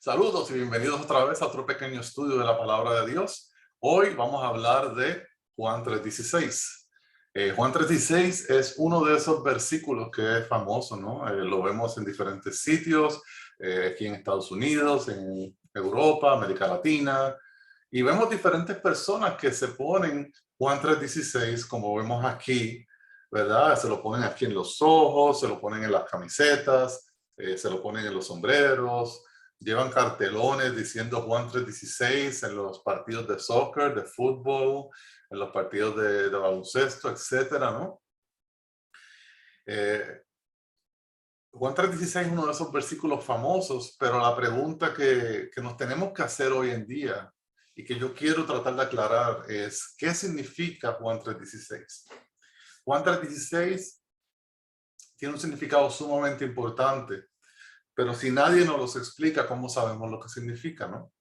Saludos y bienvenidos otra vez a otro pequeño estudio de la palabra de Dios. Hoy vamos a hablar de Juan 3:16. Juan 3:16 es uno de esos versículos que es famoso, ¿no? Lo vemos en diferentes sitios, aquí en Estados Unidos, en Europa, América Latina, y vemos diferentes personas que se ponen Juan 3:16, como vemos aquí, ¿verdad? Se lo ponen aquí en los ojos, se lo ponen en las camisetas, se lo ponen en los sombreros. Llevan cartelones diciendo Juan 3:16 en los partidos de soccer, de fútbol, en los partidos de baloncesto, etcétera, ¿no? Juan 3:16 es uno de esos versículos famosos, pero la pregunta que nos tenemos que hacer hoy en día y que yo quiero tratar de aclarar es, ¿qué significa Juan 3:16? Juan 3:16 tiene un significado sumamente importante, pero si nadie nos los explica, ¿cómo sabemos lo que significa, no?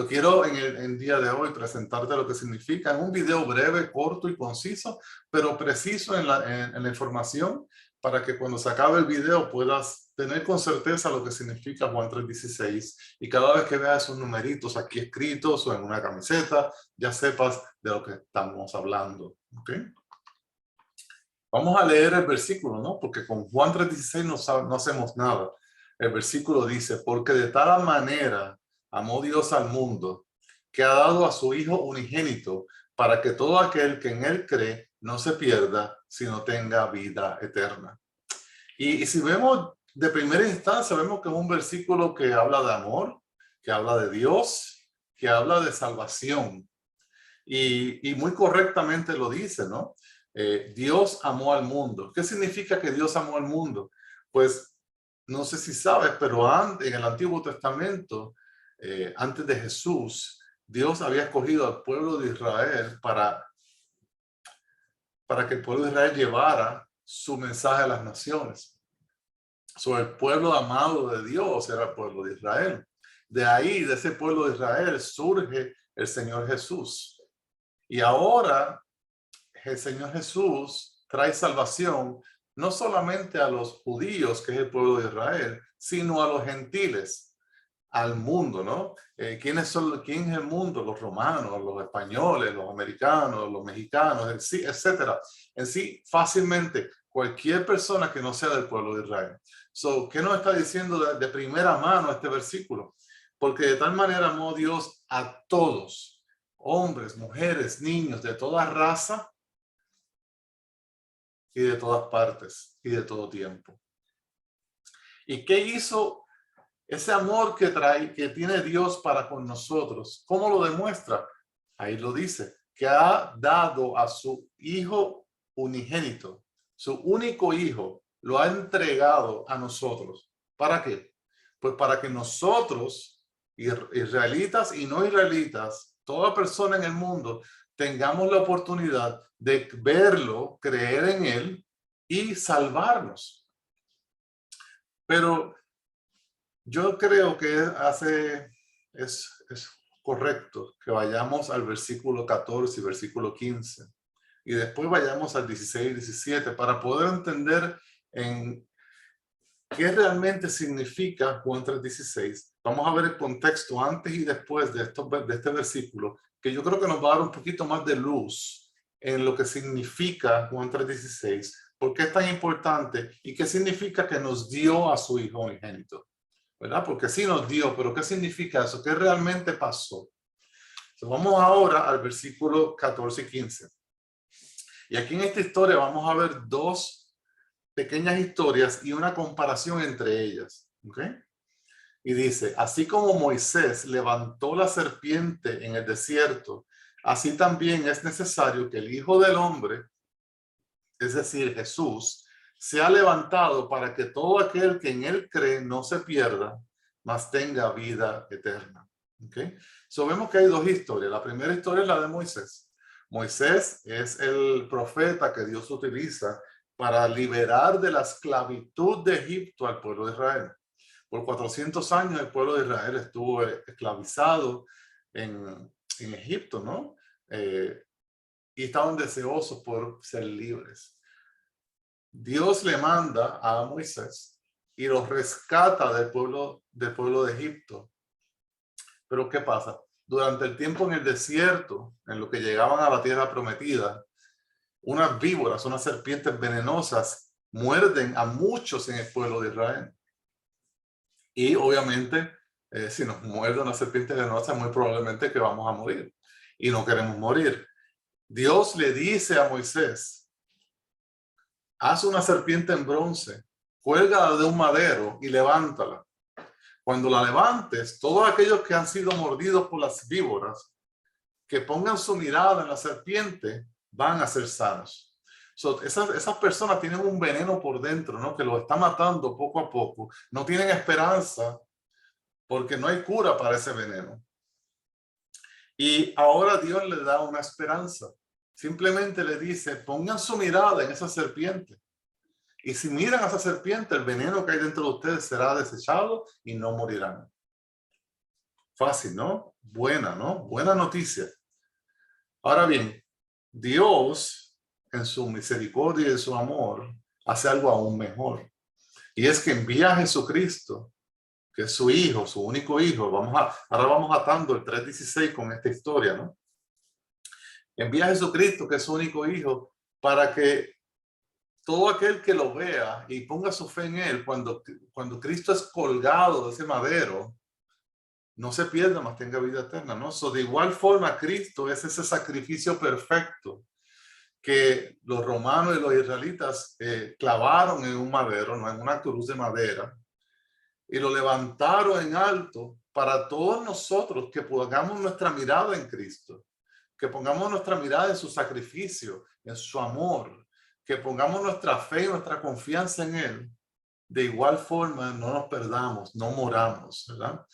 Quiero en el día de hoy presentarte lo que significa en un video breve, corto y conciso, pero preciso en la información para que cuando se acabe el video puedas tener con certeza lo que significa Juan 3:16 y cada vez que veas esos numeritos aquí escritos o en una camiseta, ya sepas de lo que estamos hablando, ¿ok? Vamos a leer el versículo, ¿no? Porque con Juan 3:16 no hacemos nada. El versículo dice, porque de tal manera amó Dios al mundo, que ha dado a su Hijo unigénito, para que todo aquel que en él cree no se pierda, sino tenga vida eterna. Y si vemos de primera instancia, vemos que es un versículo que habla de amor, que habla de Dios, que habla de salvación. Y muy correctamente lo dice, ¿no? Dios amó al mundo. ¿Qué significa que Dios amó al mundo? Pues no sé si sabes, pero antes, en el Antiguo Testamento, antes de Jesús, Dios había escogido al pueblo de Israel para que el pueblo de Israel llevara su mensaje a las naciones. El pueblo amado de Dios era el pueblo de Israel. De ahí, de ese pueblo de Israel, surge el Señor Jesús. Y ahora el Señor Jesús trae salvación no solamente a los judíos, que es el pueblo de Israel, sino a los gentiles, al mundo, ¿no? ¿Quién es el mundo? Los romanos, los españoles, los americanos, los mexicanos, etcétera. En sí, fácilmente, cualquier persona que no sea del pueblo de Israel. ¿Qué nos está diciendo de primera mano este versículo? Porque de tal manera amó Dios a todos, hombres, mujeres, niños, de toda raza, y de todas partes y de todo tiempo. ¿Y qué hizo ese amor que tiene Dios para con nosotros? ¿Cómo lo demuestra? Ahí lo dice, que ha dado a su Hijo unigénito, su único Hijo, lo ha entregado a nosotros. ¿Para qué? Pues para que nosotros, israelitas y no israelitas, toda persona en el mundo, tengamos la oportunidad de verlo, creer en él y salvarnos. Pero yo creo que es correcto que vayamos al versículo 14 y versículo 15 y después vayamos al 16 y 17 para poder entender en qué realmente significa Juan 3:16. Vamos a ver el contexto antes y después de este versículo, que yo creo que nos va a dar un poquito más de luz en lo que significa Juan 3:16, por qué es tan importante y qué significa que nos dio a su Hijo unigénito, ¿verdad? Porque sí nos dio, pero ¿qué significa eso? ¿Qué realmente pasó? Vamos ahora al versículo 14 y 15. Y aquí en esta historia vamos a ver dos pequeñas historias y una comparación entre ellas. ¿Ok? Y dice, así como Moisés levantó la serpiente en el desierto, así también es necesario que el Hijo del Hombre, es decir, Jesús, sea levantado para que todo aquel que en él cree no se pierda, mas tenga vida eterna. ¿Okay? Vemos que hay dos historias. La primera historia es la de Moisés. Moisés es el profeta que Dios utiliza para liberar de la esclavitud de Egipto al pueblo de Israel. Por 400 años el pueblo de Israel estuvo esclavizado en Egipto, ¿no? Y estaban deseosos por ser libres. Dios le manda a Moisés y los rescata del pueblo de Egipto Pero ¿qué pasa? Durante el tiempo en el desierto, en lo que llegaban a la tierra prometida, unas víboras, unas serpientes venenosas, muerden a muchos en el pueblo de Israel. Y obviamente, si nos muerde una serpiente venenosa, muy probablemente que vamos a morir. Y no queremos morir. Dios le dice a Moisés, haz una serpiente en bronce, cuélgala de un madero y levántala. Cuando la levantes, todos aquellos que han sido mordidos por las víboras, que pongan su mirada en la serpiente, van a ser sanos. Esas personas tienen un veneno por dentro, ¿no? Que los está matando poco a poco. No tienen esperanza porque no hay cura para ese veneno. Y ahora Dios le da una esperanza. Simplemente le dice, pongan su mirada en esa serpiente. Y si miran a esa serpiente, el veneno que hay dentro de ustedes será desechado y no morirán. Fácil, ¿no? Buena, ¿no? Buena noticia. Ahora bien, Dios, en su misericordia y en su amor, hace algo aún mejor. Y es que envía a Jesucristo, que es su hijo, su único hijo. Ahora vamos atando el 3:16 con esta historia, ¿no? Envía a Jesucristo, que es su único hijo, para que todo aquel que lo vea y ponga su fe en él, cuando Cristo es colgado de ese madero, no se pierda, mas tenga vida eterna, ¿no? De igual forma, Cristo es ese sacrificio perfecto que los romanos y los israelitas clavaron en un madero, no en una cruz de madera, y lo levantaron en alto para todos nosotros que pongamos nuestra mirada en Cristo, que pongamos nuestra mirada en su sacrificio, en su amor, que pongamos nuestra fe y nuestra confianza en Él. De igual forma, no nos perdamos, no moramos, ¿verdad?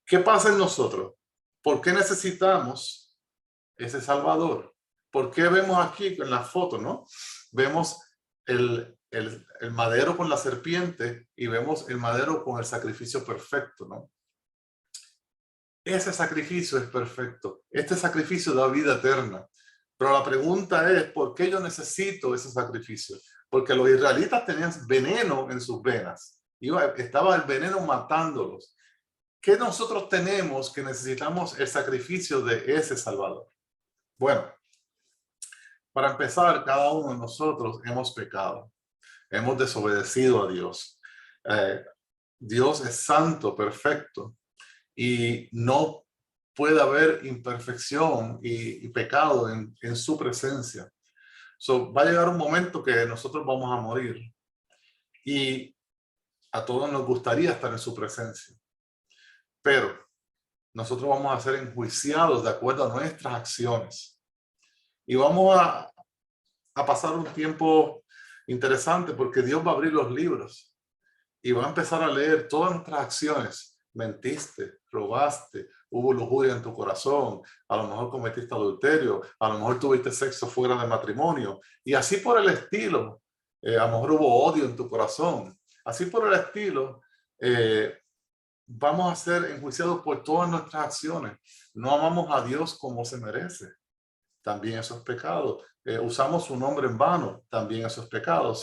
¿Qué pasa en nosotros? ¿Por qué necesitamos ese Salvador? ¿Por qué vemos aquí en la foto, no? Vemos el madero con la serpiente y vemos el madero con el sacrificio perfecto, ¿no? Ese sacrificio es perfecto. Este sacrificio da vida eterna. Pero la pregunta es, ¿por qué yo necesito ese sacrificio? Porque los israelitas tenían veneno en sus venas. Estaba el veneno matándolos. ¿Qué nosotros tenemos que necesitamos el sacrificio de ese Salvador? Bueno, para empezar, cada uno de nosotros hemos pecado. Hemos desobedecido a Dios. Dios es santo, perfecto, y no puede haber imperfección y pecado en su presencia. Va a llegar un momento que nosotros vamos a morir y a todos nos gustaría estar en su presencia. Pero nosotros vamos a ser enjuiciados de acuerdo a nuestras acciones. Y vamos a pasar un tiempo interesante porque Dios va a abrir los libros y va a empezar a leer todas nuestras acciones. Mentiste, robaste, hubo lujuria en tu corazón, a lo mejor cometiste adulterio, a lo mejor tuviste sexo fuera de matrimonio, y así por el estilo. A lo mejor hubo odio en tu corazón. Así por el estilo, vamos a ser enjuiciados por todas nuestras acciones. No amamos a Dios como se merece. También eso es pecado. Usamos su nombre en vano. También eso es pecado.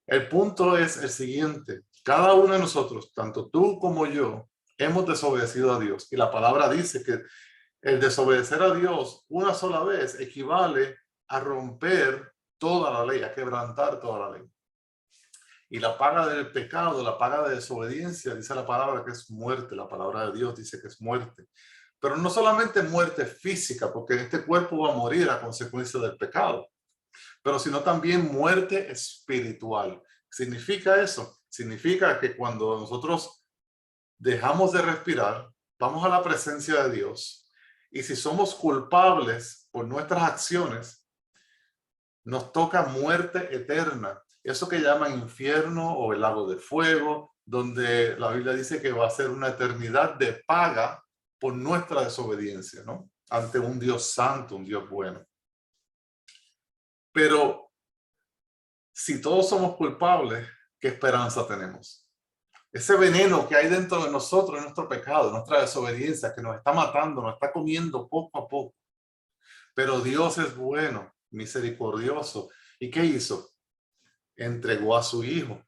El punto es el siguiente. Cada uno de nosotros, tanto tú como yo, hemos desobedecido a Dios. Y la palabra dice que el desobedecer a Dios una sola vez equivale a romper toda la ley, a quebrantar toda la ley. Y la paga del pecado, la paga de desobediencia, dice la palabra que es muerte. La palabra de Dios dice que es muerte. Pero no solamente muerte física, porque este cuerpo va a morir a consecuencia del pecado, pero sino también muerte espiritual. ¿Significa eso? Significa que cuando nosotros dejamos de respirar, vamos a la presencia de Dios, y si somos culpables por nuestras acciones, nos toca muerte eterna. Eso que llaman infierno o el lago de fuego, donde la Biblia dice que va a ser una eternidad de paga por nuestra desobediencia, ¿no? Ante un Dios santo, un Dios bueno. Pero si todos somos culpables, ¿qué esperanza tenemos? Ese veneno que hay dentro de nosotros, nuestro pecado, nuestra desobediencia, que nos está matando, nos está comiendo poco a poco. Pero Dios es bueno, misericordioso. ¿Y qué hizo? Entregó a su hijo.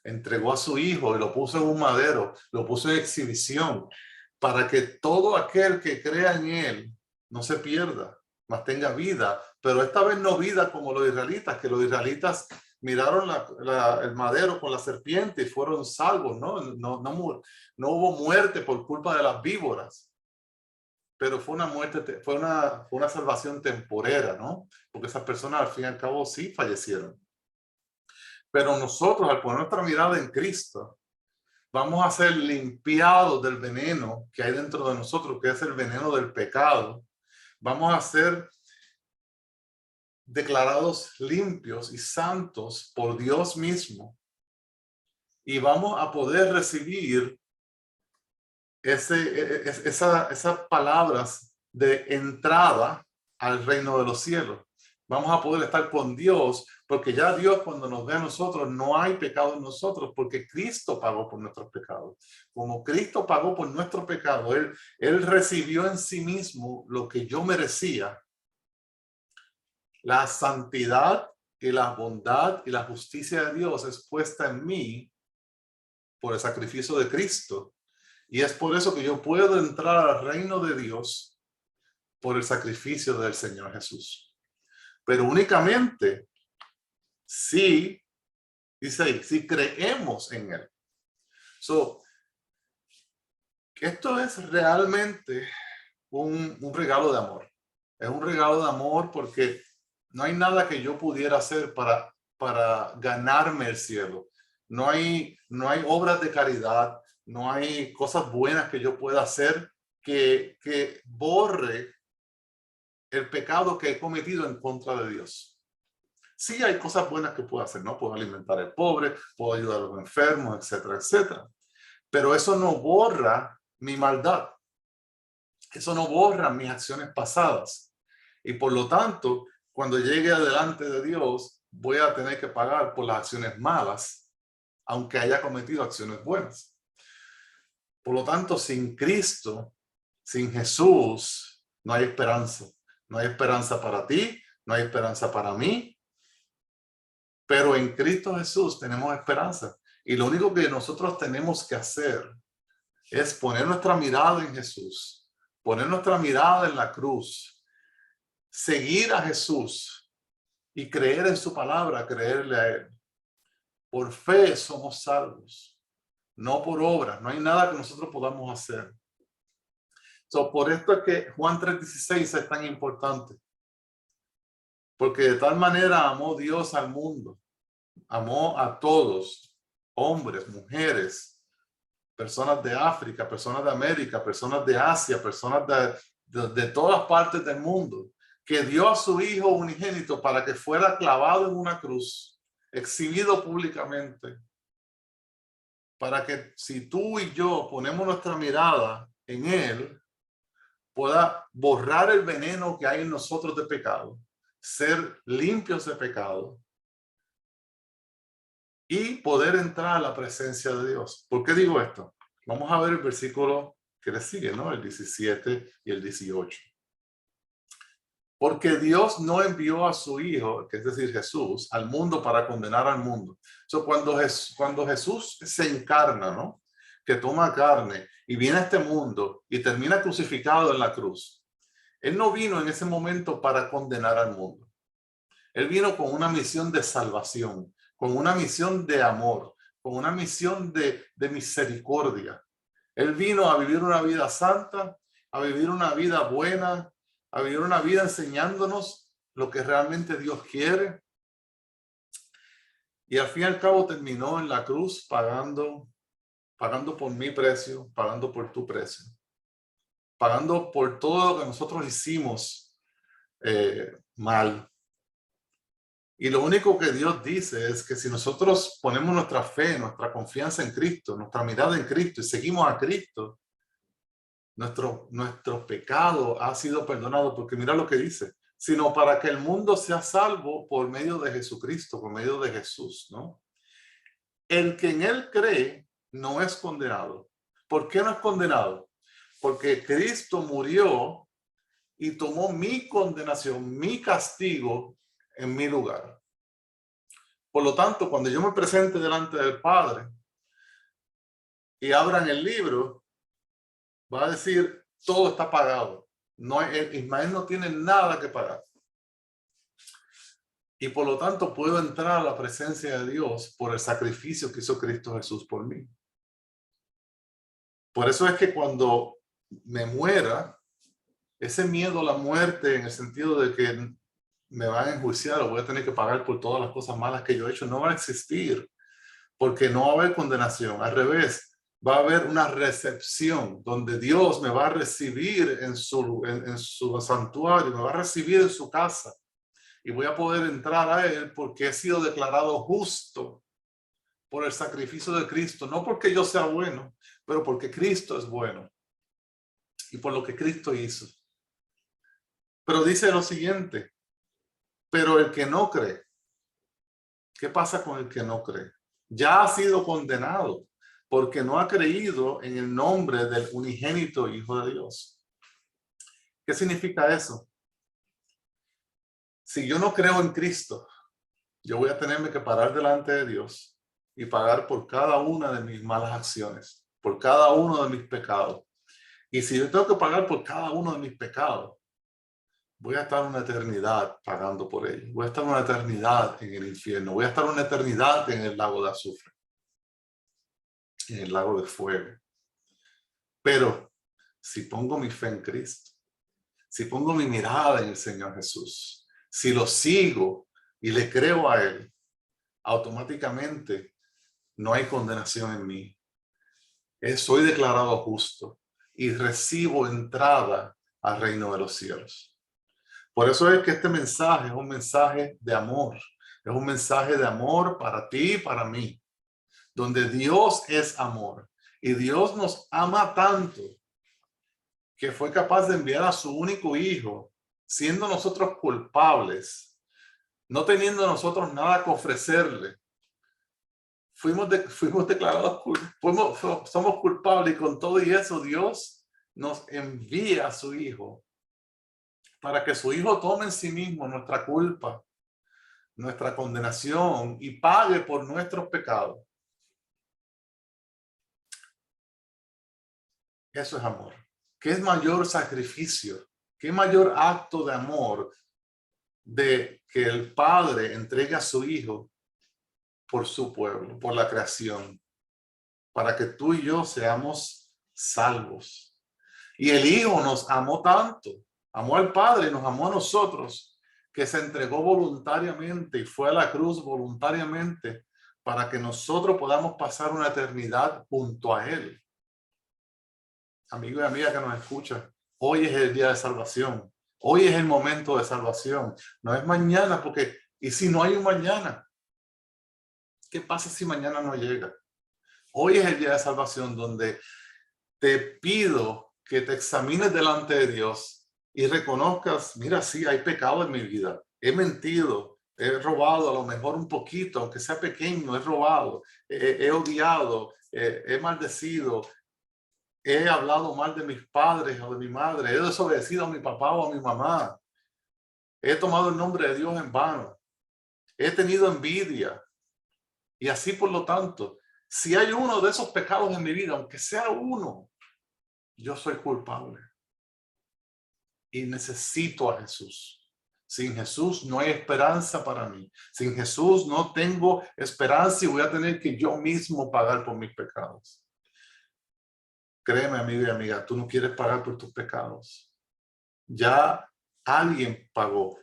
Entregó a su hijo y lo puso en un madero, lo puso en exhibición para que todo aquel que crea en él no se pierda, mas tenga vida. Pero esta vez no vida como los israelitas, que los israelitas miraron el madero con la serpiente y fueron salvos, ¿no? No hubo muerte por culpa de las víboras, pero fue una muerte, fue una salvación temporera, ¿no? Porque esas personas al fin y al cabo sí fallecieron. Pero nosotros, al poner nuestra mirada en Cristo, vamos a ser limpiados del veneno que hay dentro de nosotros, que es el veneno del pecado. Vamos a ser declarados limpios y santos por Dios mismo. Y vamos a poder recibir esas palabras de entrada al reino de los cielos. Vamos a poder estar con Dios, porque ya Dios, cuando nos ve a nosotros, no hay pecado en nosotros, porque Cristo pagó por nuestros pecados. Como Cristo pagó por nuestro pecado, Él recibió en sí mismo lo que yo merecía. La santidad y la bondad y la justicia de Dios es puesta en mí por el sacrificio de Cristo. Y es por eso que yo puedo entrar al reino de Dios por el sacrificio del Señor Jesús. Pero únicamente si, dice ahí, si creemos en Él. Esto es realmente un regalo de amor. Es un regalo de amor porque no hay nada que yo pudiera hacer para ganarme el cielo. No hay obras de caridad, no hay cosas buenas que yo pueda hacer que borre el pecado que he cometido en contra de Dios. Sí hay cosas buenas que puedo hacer, ¿no? Puedo alimentar al pobre, puedo ayudar a los enfermos, etcétera, etcétera. Pero eso no borra mi maldad. Eso no borra mis acciones pasadas. Y por lo tanto, cuando llegue adelante de Dios, voy a tener que pagar por las acciones malas, aunque haya cometido acciones buenas. Por lo tanto, sin Cristo, sin Jesús, no hay esperanza. No hay esperanza para ti, no hay esperanza para mí. Pero en Cristo Jesús tenemos esperanza. Y lo único que nosotros tenemos que hacer es poner nuestra mirada en Jesús, poner nuestra mirada en la cruz, seguir a Jesús y creer en su palabra, creerle a Él. Por fe somos salvos, no por obras. No hay nada que nosotros podamos hacer. Por esto es que Juan 3:16 es tan importante. Porque de tal manera amó Dios al mundo, amó a todos, hombres, mujeres, personas de África, personas de América, personas de Asia, personas de todas partes del mundo, que dio a su Hijo unigénito para que fuera clavado en una cruz, exhibido públicamente, para que si tú y yo ponemos nuestra mirada en Él, pueda borrar el veneno que hay en nosotros de pecado, ser limpios de pecado y poder entrar a la presencia de Dios. ¿Por qué digo esto? Vamos a ver el versículo que le sigue, ¿no? El 17 y el 18. Porque Dios no envió a su Hijo, que es decir, Jesús, al mundo para condenar al mundo. Cuando Jesús se encarna, ¿no? Que toma carne y viene a este mundo y termina crucificado en la cruz. Él no vino en ese momento para condenar al mundo. Él vino con una misión de salvación, con una misión de amor, con una misión de misericordia. Él vino a vivir una vida santa, a vivir una vida buena, a vivir una vida enseñándonos lo que realmente Dios quiere. Y al fin y al cabo terminó en la cruz pagando por mi precio, pagando por tu precio, pagando por todo lo que nosotros hicimos mal. Y lo único que Dios dice es que si nosotros ponemos nuestra fe, nuestra confianza en Cristo, nuestra mirada en Cristo y seguimos a Cristo, nuestro pecado ha sido perdonado, porque mira lo que dice, sino para que el mundo sea salvo por medio de Jesucristo, por medio de Jesús, ¿no? El que en Él cree no es condenado. ¿Por qué no es condenado? Porque Cristo murió y tomó mi condenación, mi castigo en mi lugar. Por lo tanto, cuando yo me presente delante del Padre y abran el libro, Va a decir, todo está pagado. No, Ismael no tiene nada que pagar. Y por lo tanto puedo entrar a la presencia de Dios por el sacrificio que hizo Cristo Jesús por mí. Por eso es que cuando me muera, ese miedo a la muerte en el sentido de que me van a enjuiciar o voy a tener que pagar por todas las cosas malas que yo he hecho, no va a existir, porque no va a haber condenación. Al revés, va a haber una recepción donde Dios me va a recibir en su santuario, me va a recibir en su casa y voy a poder entrar a Él porque he sido declarado justo por el sacrificio de Cristo, no porque yo sea bueno, pero porque Cristo es bueno y por lo que Cristo hizo. Pero dice lo siguiente, pero el que no cree, ¿qué pasa con el que no cree? Ya ha sido condenado porque no ha creído en el nombre del unigénito Hijo de Dios. ¿Qué significa eso? Si yo no creo en Cristo, yo voy a tenerme que parar delante de Dios y pagar por cada una de mis malas acciones, por cada uno de mis pecados. Y si yo tengo que pagar por cada uno de mis pecados, voy a estar una eternidad pagando por ellos. Voy a estar una eternidad en el infierno. Voy a estar una eternidad en el lago de azufre, en el lago de fuego. Pero si pongo mi fe en Cristo, si pongo mi mirada en el Señor Jesús, si lo sigo y le creo a Él, automáticamente no hay condenación en mí. Soy declarado justo y recibo entrada al reino de los cielos. Por eso es que este mensaje es un mensaje de amor. Es un mensaje de amor para ti y para mí, donde Dios es amor. Y Dios nos ama tanto que fue capaz de enviar a su único hijo, siendo nosotros culpables, no teniendo nosotros nada que ofrecerle. Fuimos declarados culpables, somos culpables y con todo y eso Dios nos envía a su hijo para que su hijo tome en sí mismo nuestra culpa, nuestra condenación y pague por nuestros pecados. Eso es amor. ¿Qué es mayor sacrificio? ¿Qué mayor acto de amor de que el Padre entregue a su Hijo por su pueblo, por la creación, para que tú y yo seamos salvos? Y el Hijo nos amó tanto, amó al Padre, nos amó a nosotros, que se entregó voluntariamente y fue a la cruz voluntariamente para que nosotros podamos pasar una eternidad junto a Él. Amigo y amiga que nos escucha, hoy es el día de salvación. Hoy es el momento de salvación. No es mañana, porque, ¿y si no hay un mañana? ¿Qué pasa si mañana no llega? Hoy es el día de salvación donde te pido que te examines delante de Dios y reconozcas, mira, sí, hay pecado en mi vida. He mentido, he robado a lo mejor un poquito, aunque sea pequeño, he robado, he odiado, he maldecido, he hablado mal de mis padres o de mi madre, he desobedecido a mi papá o a mi mamá, he tomado el nombre de Dios en vano, he tenido envidia y así por lo tanto, si hay uno de esos pecados en mi vida, aunque sea uno, yo soy culpable y necesito a Jesús. Sin Jesús no hay esperanza para mí. Sin Jesús no tengo esperanza y voy a tener que yo mismo pagar por mis pecados. Créeme, amigo y amiga, tú no quieres pagar por tus pecados. Ya alguien pagó.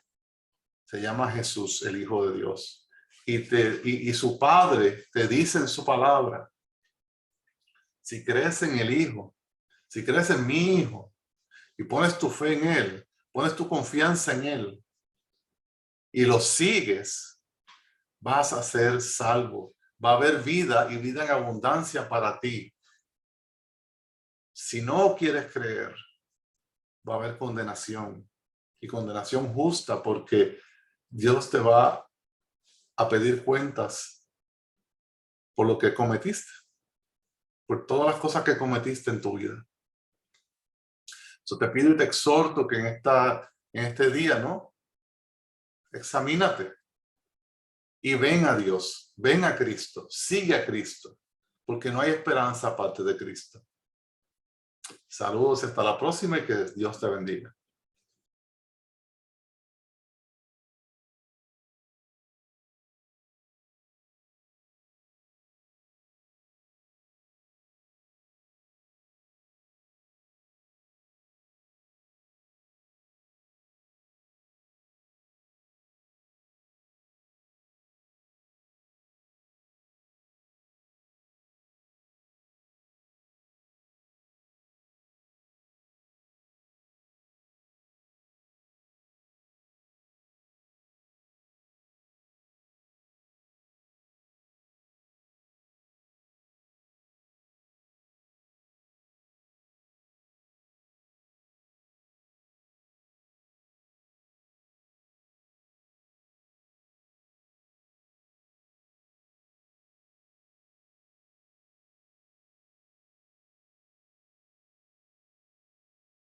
Se llama Jesús, el Hijo de Dios. Y su Padre te dice en su palabra, si crees en el Hijo, si crees en mi Hijo, y pones tu fe en Él, pones tu confianza en Él, y lo sigues, vas a ser salvo. Va a haber vida y vida en abundancia para ti. Si no quieres creer, va a haber condenación, y condenación justa, porque Dios te va a pedir cuentas por lo que cometiste, por todas las cosas que cometiste en tu vida. So, te pido y te exhorto que en este día, ¿no? Examínate y ven a Dios, ven a Cristo, sigue a Cristo, porque no hay esperanza aparte de Cristo. Saludos, hasta la próxima y que Dios te bendiga.